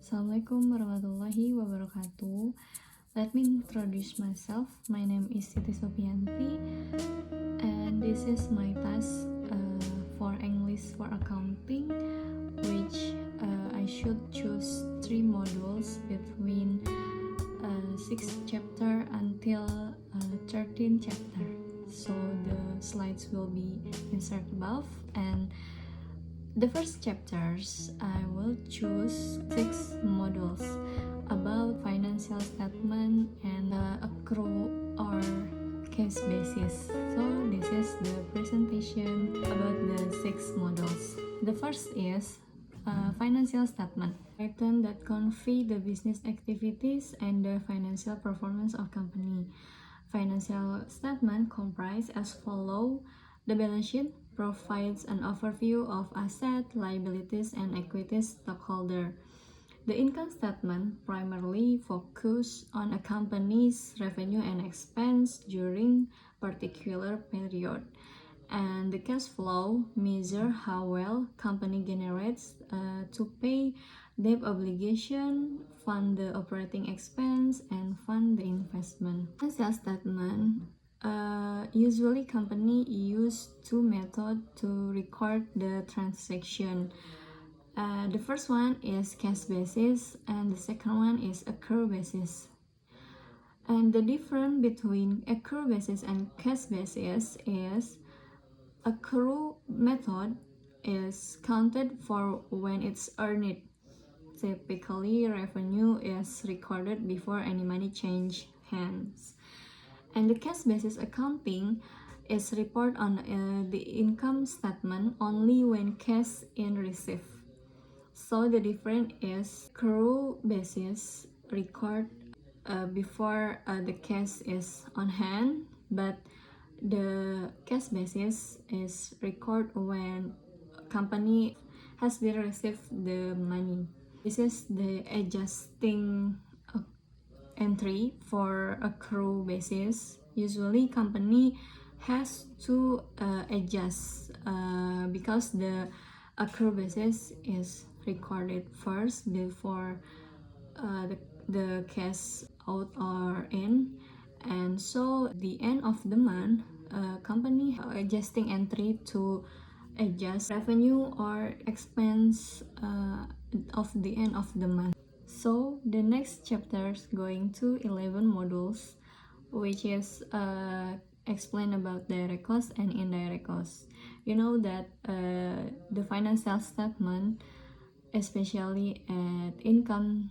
Assalamualaikum warahmatullahi wabarakatuh. Let me introduce myself. My name is Siti Sopianti, and this is my task for English for accounting, which I should choose 3 modules between 6th chapter until 13th chapter. So the slides will be inserted above, and the first chapters, I will choose 6 modules about financial statement and accrue or case basis. So this is the presentation about the 6 modules. The first is financial statement. Item that convey the business activities and the financial performance of company. Financial statement comprise as follow: the balance sheet provides an overview of asset, liabilities, and equities stockholder. The income statement primarily focuses on a company's revenue and expense during particular period. And the cash flow measure how well company generates to pay debt obligation, fund the operating expense, and fund the investment. Financial statement usually company use 2 methods to record the transaction. The first one is cash basis, and the second one is accrue basis. And the difference between accrue basis and cash basis is accrue method is counted for when it's earned. Typically, revenue is recorded before any money change hands. And the cash basis accounting is reported on the income statement only when cash in receipt. So the difference is accrue basis record before the cash is on hand, but the cash basis is record when company has been received the money. This is the adjusting entry for accrue basis. Usually company has to adjust because the accrue basis is recorded first before the cash out or in, and so the end of the month company adjusting entry to adjust revenue or expense of the end of the month. So the next chapter is going to 11 modules, which is explain about direct cost and indirect cost. You know that the financial statement, especially at income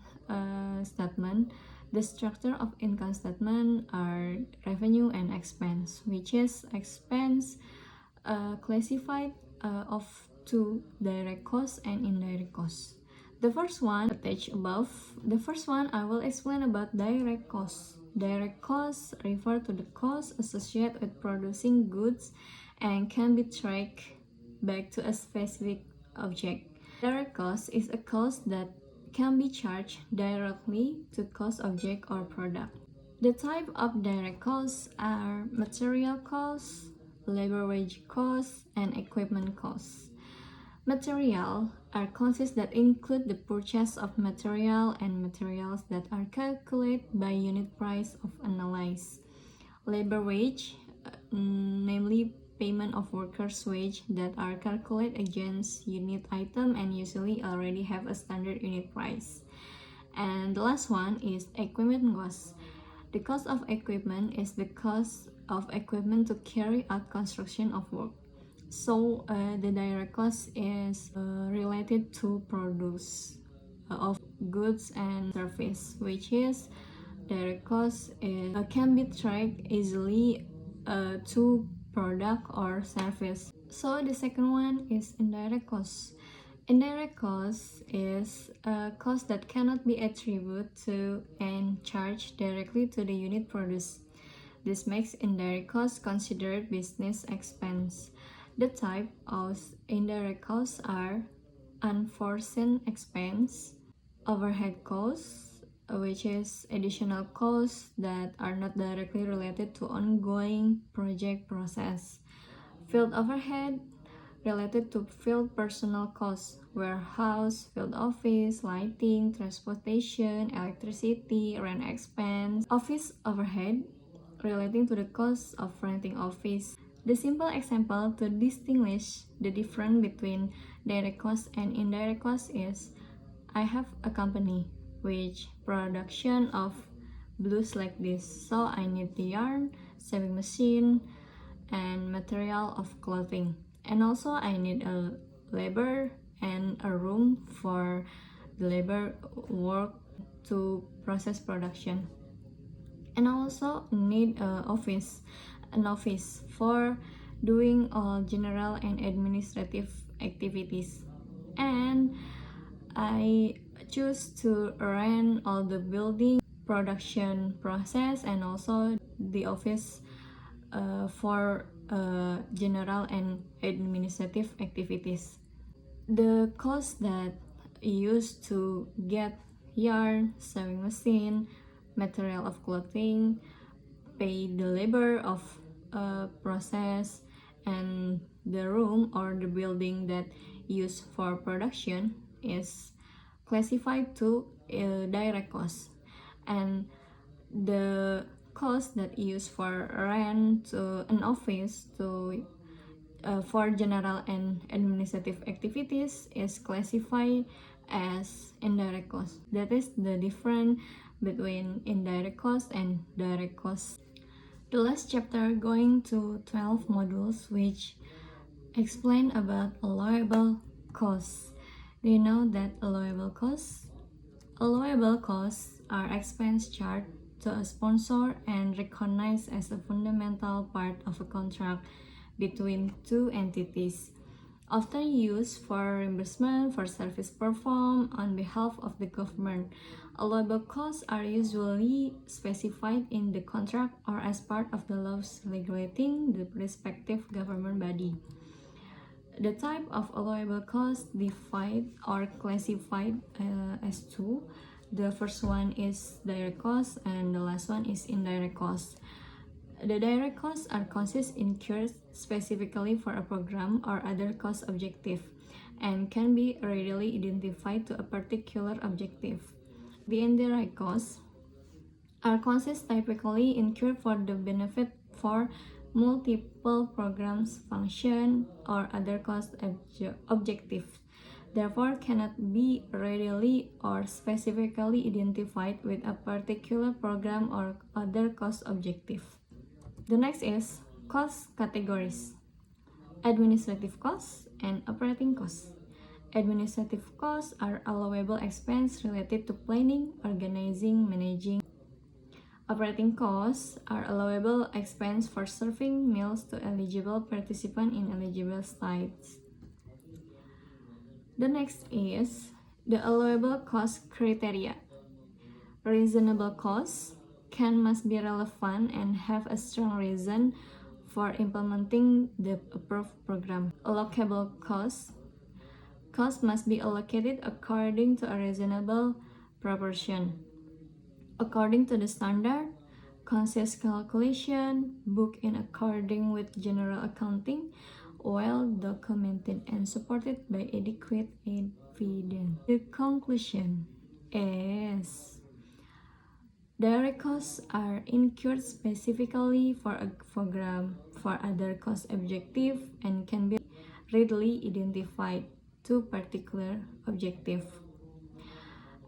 statement, the structure of income statement are revenue and expense, which is expense classified of 2 direct costs and indirect costs. The first one attached above. The first one I will explain about direct costs. Direct costs refer to the costs associated with producing goods and can be tracked back to a specific object. Direct cost is a cost that can be charged directly to cost object or product. The type of direct costs are material costs, labor wage costs, and equipment costs. Material are costs that include the purchase of material and materials that are calculated by unit price of analyze. Labor wage, namely payment of workers' wage that are calculated against unit item and usually already have a standard unit price. And the last one is equipment cost. The cost of equipment is the cost of equipment to carry out construction of work. So the direct cost is related to produce of goods and service, which is direct cost can be tracked easily to product or service. So the second one is indirect cost. Indirect cost is a cost that cannot be attributed to and charged directly to the unit produced. This makes indirect cost considered business expense. The type of indirect costs are unforeseen expense, overhead costs, which is additional costs that are not directly related to ongoing project process, field overhead, related to field personnel costs, warehouse, field office, lighting, transportation, electricity, rent expense, office overhead, relating to the cost of renting office. The simple example to distinguish the difference between direct cost and indirect cost is I have a company which production of blues like this, so I need the yarn, sewing machine, and material of clothing, and also I need a labor and a room for the labor work to process production, and I also need an office for doing all general and administrative activities, and I choose to rent all the building production process and also the office for general and administrative activities. The cost that used to get yarn, sewing machine, material of clothing, pay the labor of process, and the room or the building that used for production is classified to direct cost, and the cost that used for rent to an office to for general and administrative activities is classified as indirect cost. That is the difference between indirect cost and direct cost. The last chapter going to 12 modules which explain about allowable costs. Do you know that allowable costs? Allowable costs are expense charged to a sponsor and recognized as a fundamental part of a contract between two entities, often used for reimbursement for service performed on behalf of the government. Allowable costs are usually specified in the contract or as part of the laws regulating the respective government body. The type of allowable costs divided or classified as two. The first one is direct cost and the last one is indirect cost. The direct costs are costs incurred specifically for a program or other cost objective and can be readily identified to a particular objective. The indirect costs are costs typically incurred for the benefit for multiple programs, function, or other cost objectives, therefore cannot be readily or specifically identified with a particular program or other cost objective. The next is cost categories: administrative costs and operating costs. Administrative costs are allowable expense related to planning, organizing, managing. Operating costs are allowable expense for serving meals to eligible participants in eligible sites. The next is the allowable cost criteria. Reasonable costs must be relevant and have a strong reason for implementing the approved program. Allocable costs must be allocated according to a reasonable proportion. According to the standard, consist calculation, booked in according with general accounting, well documented and supported by adequate evidence. The conclusion is direct costs are incurred specifically for a program for other cost objective and can be readily identified to particular objective.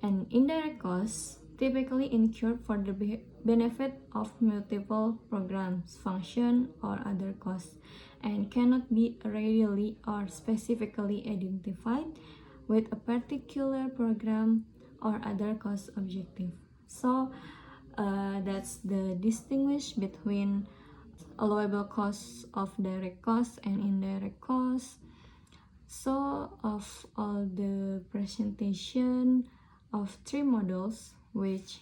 And indirect costs typically incurred for the benefit of multiple programs, function, or other costs, and cannot be readily or specifically identified with a particular program or other cost objective. So that's the distinguish between allowable costs of direct costs and indirect costs. So of all the presentation of 3 modules which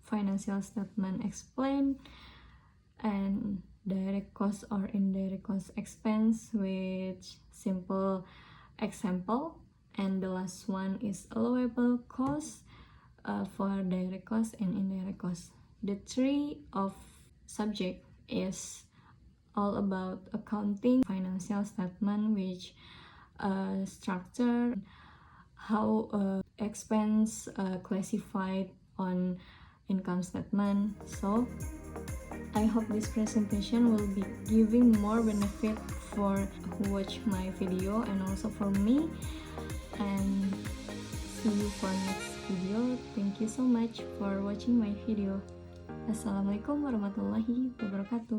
financial statement explain, and direct cost or indirect cost expense with simple example, and the last one is allowable cost for direct cost and indirect cost. The 3 of subject is all about accounting, financial statement, which structure, how expense classified on income statement. So I hope this presentation will be giving more benefit for who watch my video and also for me. And see you for next video. Thank you so much for watching my video. Assalamualaikum warahmatullahi wabarakatuh.